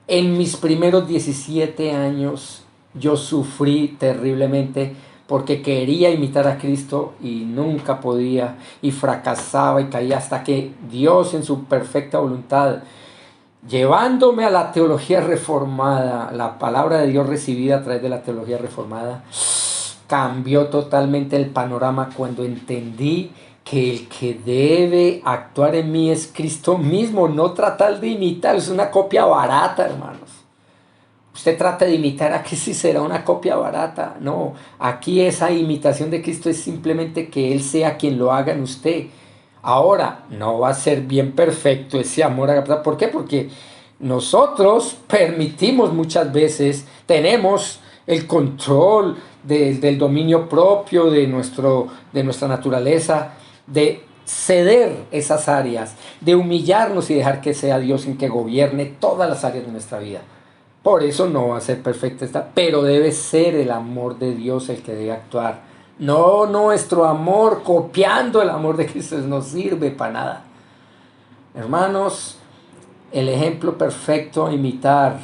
en mis primeros 17 años yo sufrí terriblemente, porque quería imitar a Cristo y nunca podía, y fracasaba y caía, hasta que Dios, en su perfecta voluntad, llevándome a la teología reformada, la palabra de Dios recibida a través de la teología reformada, cambió totalmente el panorama cuando entendí que el que debe actuar en mí es Cristo mismo, no tratar de imitar. Es una copia barata, hermanos. Usted trata de imitar a Cristo y será una copia barata. No, aquí esa imitación de Cristo es simplemente que Él sea quien lo haga en usted. Ahora, no va a ser bien perfecto ese amor. ¿Por qué? Porque nosotros permitimos muchas veces, tenemos el control del dominio propio de nuestra naturaleza, de ceder esas áreas, de humillarnos y dejar que sea Dios en que gobierne todas las áreas de nuestra vida. Por eso no va a ser perfecta esta, pero debe ser el amor de Dios el que debe actuar. No nuestro amor copiando el amor de Cristo, no sirve para nada. Hermanos, el ejemplo perfecto a imitar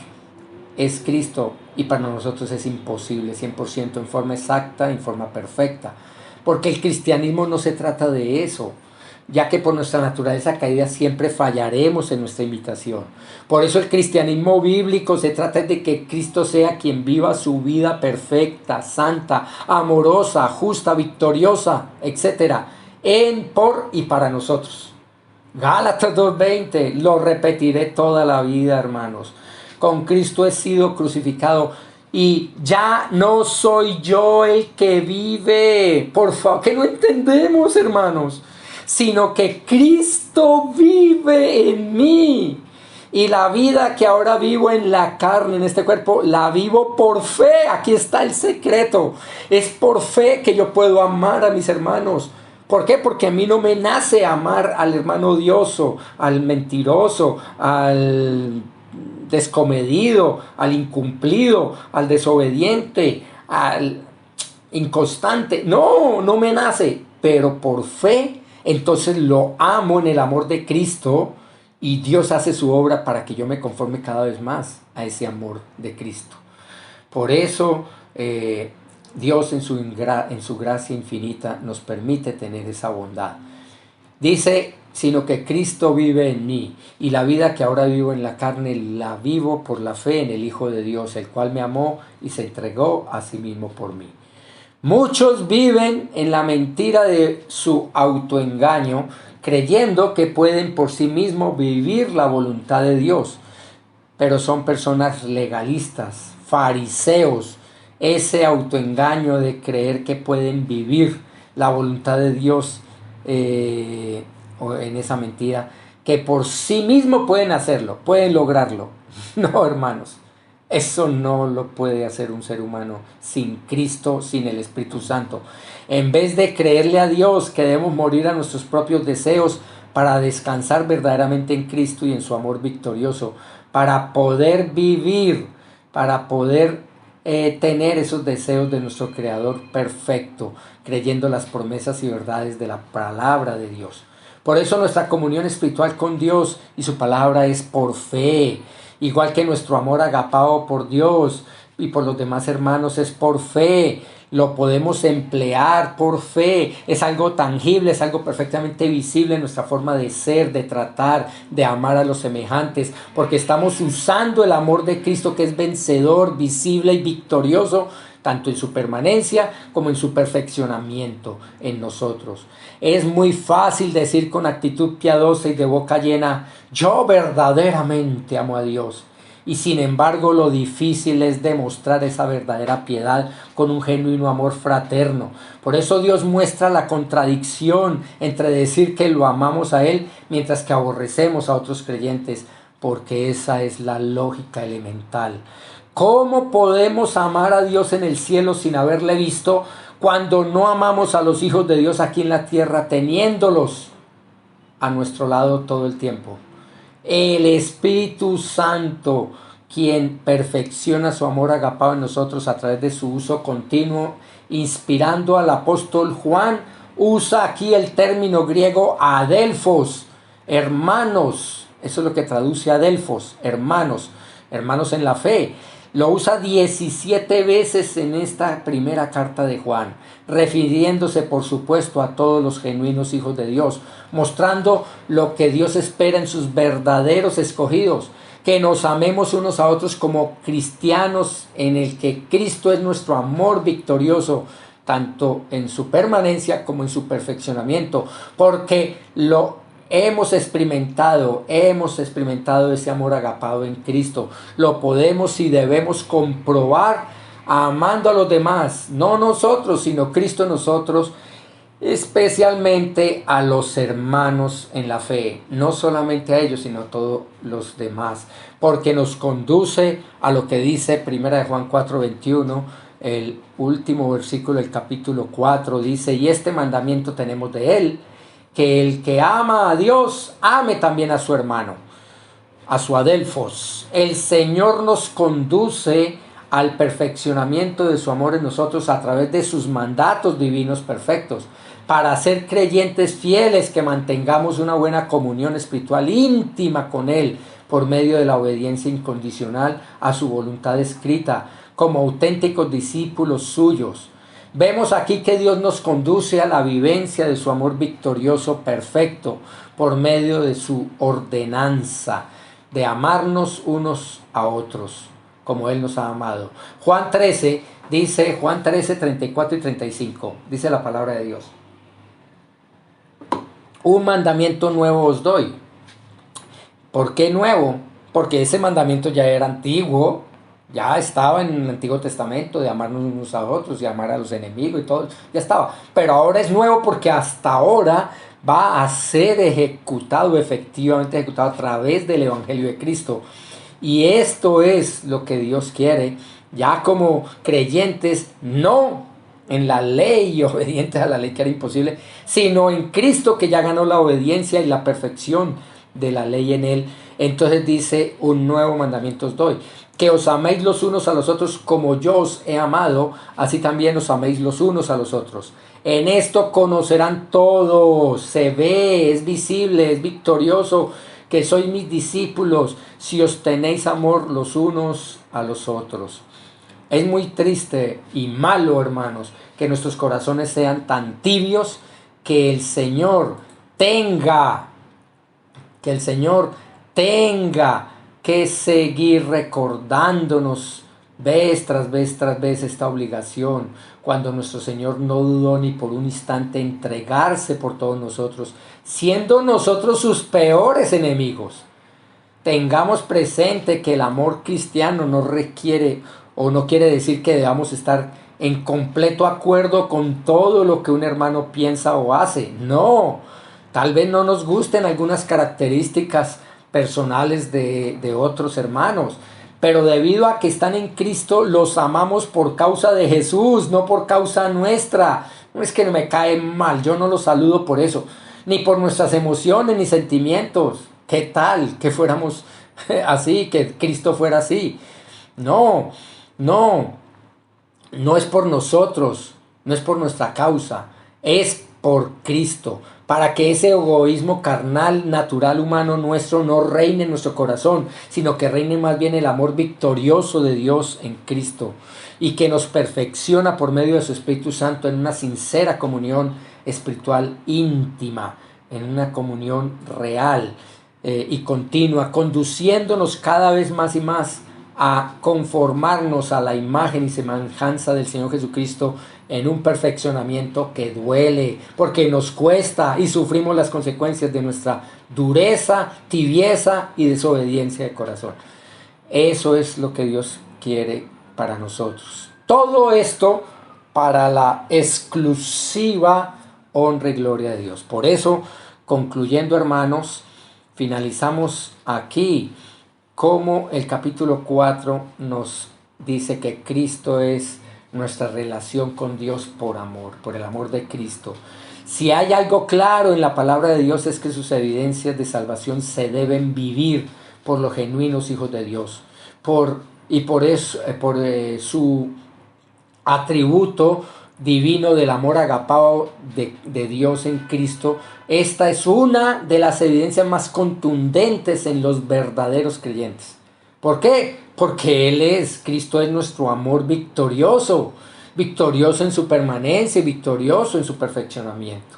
es Cristo, y para nosotros es imposible, 100% en forma exacta, en forma perfecta, porque el cristianismo no se trata de eso, ya que por nuestra naturaleza caída siempre fallaremos en nuestra imitación. Por eso el cristianismo bíblico se trata de que Cristo sea quien viva su vida perfecta, santa, amorosa, justa, victoriosa, etcétera, en, por y para nosotros. Gálatas 2:20, lo repetiré toda la vida, hermanos. Con Cristo he sido crucificado y ya no soy yo el que vive. Por favor, que no entendemos, hermanos, sino que Cristo vive en mí. Y la vida que ahora vivo en la carne, en este cuerpo, la vivo por fe. Aquí está el secreto. Es por fe que yo puedo amar a mis hermanos. ¿Por qué? Porque a mí no me nace amar al hermano odioso, al mentiroso, al descomedido, al incumplido, al desobediente, al inconstante. No, no me nace, pero por fe, entonces lo amo en el amor de Cristo y Dios hace su obra para que yo me conforme cada vez más a ese amor de Cristo. Por eso Dios en su gracia infinita nos permite tener esa bondad. Dice, sino que Cristo vive en mí, y la vida que ahora vivo en la carne la vivo por la fe en el Hijo de Dios, el cual me amó y se entregó a sí mismo por mí. Muchos viven en la mentira de su autoengaño, creyendo que pueden por sí mismos vivir la voluntad de Dios, pero son personas legalistas, fariseos, ese autoengaño de creer que pueden vivir la voluntad de Dios o en esa mentira, que por sí mismos pueden hacerlo, pueden lograrlo. No, hermanos, eso no lo puede hacer un ser humano sin Cristo, sin el Espíritu Santo. En vez de creerle a Dios que debemos morir a nuestros propios deseos para descansar verdaderamente en Cristo y en su amor victorioso, para poder vivir, para poder tener esos deseos de nuestro Creador perfecto, creyendo las promesas y verdades de la palabra de Dios. Por eso nuestra comunión espiritual con Dios y su palabra es por fe, igual que nuestro amor agapado por Dios y por los demás hermanos es por fe. Lo podemos emplear por fe, es algo tangible, es algo perfectamente visible en nuestra forma de ser, de tratar, de amar a los semejantes, porque estamos usando el amor de Cristo, que es vencedor, visible y victorioso, tanto en su permanencia como en su perfeccionamiento en nosotros. Es muy fácil decir con actitud piadosa y de boca llena, yo verdaderamente amo a Dios. Y sin embargo lo difícil es demostrar esa verdadera piedad con un genuino amor fraterno. Por eso Dios muestra la contradicción entre decir que lo amamos a Él mientras que aborrecemos a otros creyentes, porque esa es la lógica elemental. ¿Cómo podemos amar a Dios en el cielo sin haberle visto cuando no amamos a los hijos de Dios aquí en la tierra, teniéndolos a nuestro lado todo el tiempo? El Espíritu Santo, quien perfecciona su amor agapado en nosotros a través de su uso continuo, inspirando al apóstol Juan, usa aquí el término griego adelphos, hermanos. Eso es lo que traduce adelphos, hermanos, hermanos en la fe. Lo usa 17 veces en esta primera carta de Juan, refiriéndose por supuesto a todos los genuinos hijos de Dios, mostrando lo que Dios espera en sus verdaderos escogidos, que nos amemos unos a otros como cristianos en el que Cristo es nuestro amor victorioso, tanto en su permanencia como en su perfeccionamiento, porque lo hemos experimentado ese amor agapado en Cristo. Lo podemos y debemos comprobar amando a los demás, no nosotros, sino Cristo en nosotros, especialmente a los hermanos en la fe, no solamente a ellos, sino a todos los demás, porque nos conduce a lo que dice 1 de Juan 4:21, el último versículo del capítulo 4, dice, y este mandamiento tenemos de Él, que el que ama a Dios ame también a su hermano, a su adelfos. El Señor nos conduce al perfeccionamiento de su amor en nosotros a través de sus mandatos divinos perfectos, para ser creyentes fieles que mantengamos una buena comunión espiritual íntima con Él por medio de la obediencia incondicional a su voluntad escrita, como auténticos discípulos suyos. Vemos aquí que Dios nos conduce a la vivencia de su amor victorioso perfecto por medio de su ordenanza, de amarnos unos a otros como Él nos ha amado. Juan 13 dice, Juan 13, 34 y 35, dice la palabra de Dios: un mandamiento nuevo os doy. ¿Por qué nuevo? Porque ese mandamiento ya era antiguo, ya estaba en el Antiguo Testamento, de amarnos unos a otros y amar a los enemigos y todo, ya estaba. Pero ahora es nuevo porque hasta ahora va a ser efectivamente ejecutado a través del Evangelio de Cristo. Y esto es lo que Dios quiere, ya como creyentes, no en la ley y obedientes a la ley que era imposible, sino en Cristo, que ya ganó la obediencia y la perfección de la ley en Él. Entonces dice: un nuevo mandamiento os doy, que os améis los unos a los otros como yo os he amado, así también os améis los unos a los otros. En esto conocerán todos, se ve, es visible, es victorioso, que sois mis discípulos, si os tenéis amor los unos a los otros. Es muy triste y malo, hermanos, que nuestros corazones sean tan tibios, que el Señor tenga que seguir recordándonos vez tras vez esta obligación, cuando nuestro Señor no dudó ni por un instante entregarse por todos nosotros, siendo nosotros sus peores enemigos. Tengamos presente que el amor cristiano no requiere o no quiere decir que debamos estar en completo acuerdo con todo lo que un hermano piensa o hace. No, tal vez no nos gusten algunas características personales de otros hermanos, pero debido a que están en Cristo, los amamos por causa de Jesús, no por causa nuestra. No es que me cae mal, yo no los saludo por eso, ni por nuestras emociones ni sentimientos. ¿Qué tal que fuéramos así, que Cristo fuera así? No es por nosotros, no es por nuestra causa, es por Cristo, para que ese egoísmo carnal, natural, humano nuestro no reine en nuestro corazón, sino que reine más bien el amor victorioso de Dios en Cristo, y que nos perfecciona por medio de su Espíritu Santo en una sincera comunión espiritual íntima, en una comunión real y continua, conduciéndonos cada vez más y más a conformarnos a la imagen y semejanza del Señor Jesucristo, en un perfeccionamiento que duele, porque nos cuesta y sufrimos las consecuencias de nuestra dureza, tibieza y desobediencia de corazón. Eso es lo que Dios quiere para nosotros. Todo esto para la exclusiva honra y gloria de Dios. Por eso, concluyendo, hermanos, finalizamos aquí como el capítulo 4 nos dice que Cristo es nuestra relación con Dios por amor, por el amor de Cristo. Si hay algo claro en la palabra de Dios, es que sus evidencias de salvación se deben vivir por los genuinos hijos de Dios, por su atributo divino del amor agapado de Dios en Cristo. Esta es una de las evidencias más contundentes en los verdaderos creyentes. ¿Por qué? Porque Cristo es nuestro amor victorioso, victorioso en su permanencia y victorioso en su perfeccionamiento.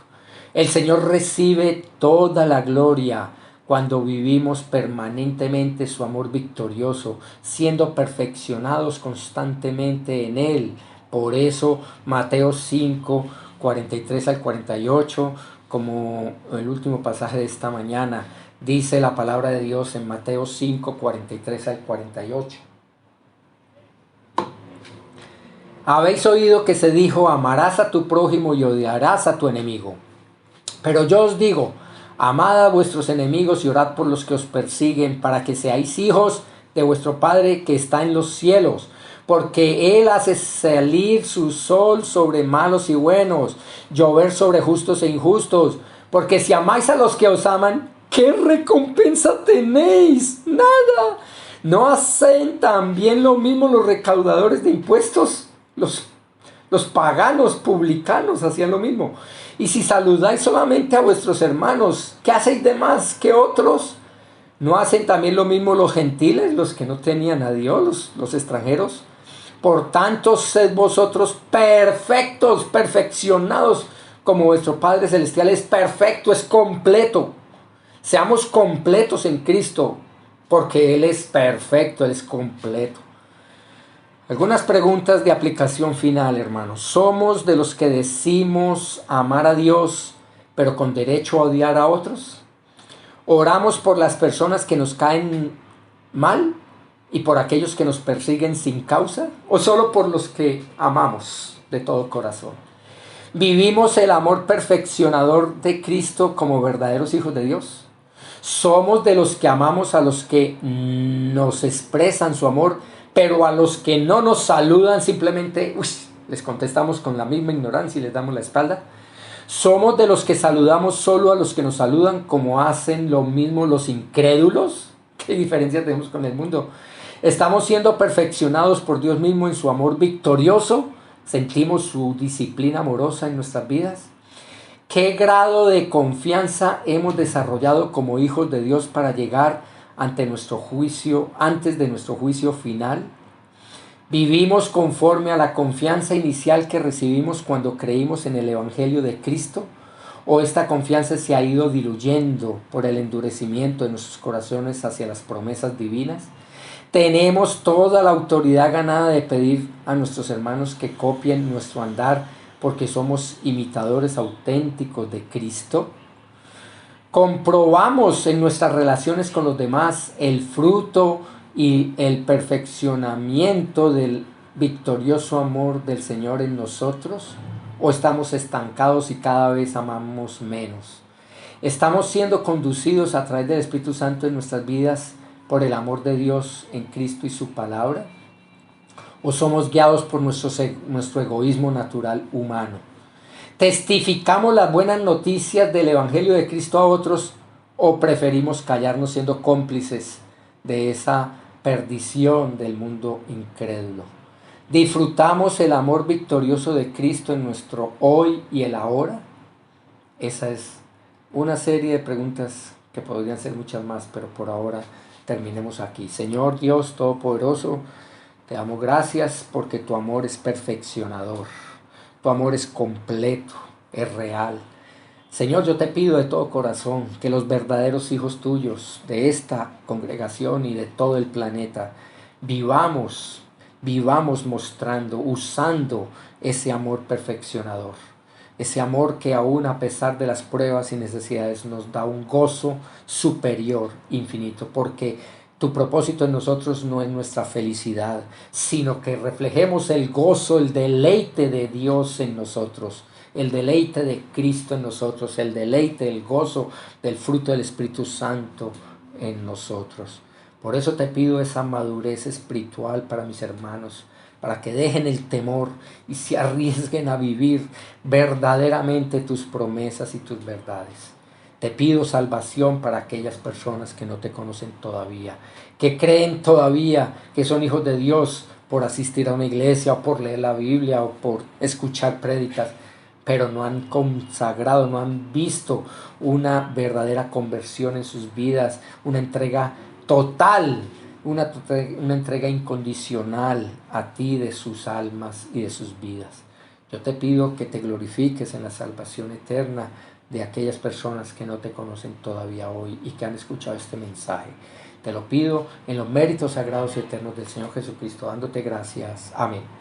El Señor recibe toda la gloria cuando vivimos permanentemente su amor victorioso, siendo perfeccionados constantemente en Él. Por eso Mateo 5, 43 al 48, como el último pasaje de esta mañana, dice la palabra de Dios en Mateo 5, 43 al 48. Habéis oído que se dijo: amarás a tu prójimo y odiarás a tu enemigo. Pero yo os digo: amad a vuestros enemigos y orad por los que os persiguen, para que seáis hijos de vuestro Padre que está en los cielos. Porque Él hace salir su sol sobre malos y buenos, llover sobre justos e injustos. Porque si amáis a los que os aman, ¿qué recompensa tenéis? Nada. ¿No hacen también lo mismo los recaudadores de impuestos? Los paganos, publicanos, hacían lo mismo. Y si saludáis solamente a vuestros hermanos, ¿qué hacéis de más que otros? ¿No hacen también lo mismo los gentiles, los que no tenían a Dios, los extranjeros? Por tanto, sed vosotros perfectos, perfeccionados, como vuestro Padre Celestial es perfecto, es completo. Seamos completos en Cristo, porque Él es perfecto, Él es completo. Algunas preguntas de aplicación final, hermanos. ¿Somos de los que decimos amar a Dios, pero con derecho a odiar a otros? ¿Oramos por las personas que nos caen mal y por aquellos que nos persiguen sin causa? ¿O solo por los que amamos de todo corazón? ¿Vivimos el amor perfeccionador de Cristo como verdaderos hijos de Dios? ¿Somos de los que amamos a los que nos expresan su amor, pero a los que no nos saludan simplemente les contestamos con la misma ignorancia y les damos la espalda? ¿Somos de los que saludamos solo a los que nos saludan, como hacen lo mismo los incrédulos? ¿Qué diferencia tenemos con el mundo? ¿Estamos siendo perfeccionados por Dios mismo en su amor victorioso? ¿Sentimos su disciplina amorosa en nuestras vidas? ¿Qué grado de confianza hemos desarrollado como hijos de Dios para llegar ante nuestro juicio, antes de nuestro juicio final? ¿Vivimos conforme a la confianza inicial que recibimos cuando creímos en el Evangelio de Cristo? ¿O esta confianza se ha ido diluyendo por el endurecimiento de nuestros corazones hacia las promesas divinas? ¿Tenemos toda la autoridad ganada de pedir a nuestros hermanos que copien nuestro andar porque somos imitadores auténticos de Cristo? ¿Comprobamos en nuestras relaciones con los demás el fruto y el perfeccionamiento del victorioso amor del Señor en nosotros? ¿O estamos estancados y cada vez amamos menos? ¿Estamos siendo conducidos a través del Espíritu Santo en nuestras vidas por el amor de Dios en Cristo y su palabra? ¿O somos guiados por nuestro egoísmo natural humano? ¿Testificamos las buenas noticias del Evangelio de Cristo a otros o preferimos callarnos siendo cómplices de esa perdición del mundo incrédulo? ¿Disfrutamos el amor victorioso de Cristo en nuestro hoy y el ahora? Esa es una serie de preguntas que podrían ser muchas más, pero por ahora terminemos aquí. Señor Dios Todopoderoso, te damos gracias porque tu amor es perfeccionador. Tu amor es completo, es real. Señor, yo te pido de todo corazón que los verdaderos hijos tuyos de esta congregación y de todo el planeta vivamos mostrando, usando ese amor perfeccionador. Ese amor que aún a pesar de las pruebas y necesidades nos da un gozo superior, infinito, porque tu propósito en nosotros no es nuestra felicidad, sino que reflejemos el gozo, el deleite de Dios en nosotros, el deleite de Cristo en nosotros, el deleite, el gozo del fruto del Espíritu Santo en nosotros. Por eso te pido esa madurez espiritual para mis hermanos, para que dejen el temor y se arriesguen a vivir verdaderamente tus promesas y tus verdades. Te pido salvación para aquellas personas que no te conocen todavía, que creen todavía que son hijos de Dios por asistir a una iglesia o por leer la Biblia o por escuchar prédicas, pero no han consagrado, no han visto una verdadera conversión en sus vidas, una entrega total, una entrega incondicional a ti de sus almas y de sus vidas. Yo te pido que te glorifiques en la salvación eterna de aquellas personas que no te conocen todavía hoy y que han escuchado este mensaje. Te lo pido en los méritos sagrados y eternos del Señor Jesucristo, dándote gracias. Amén.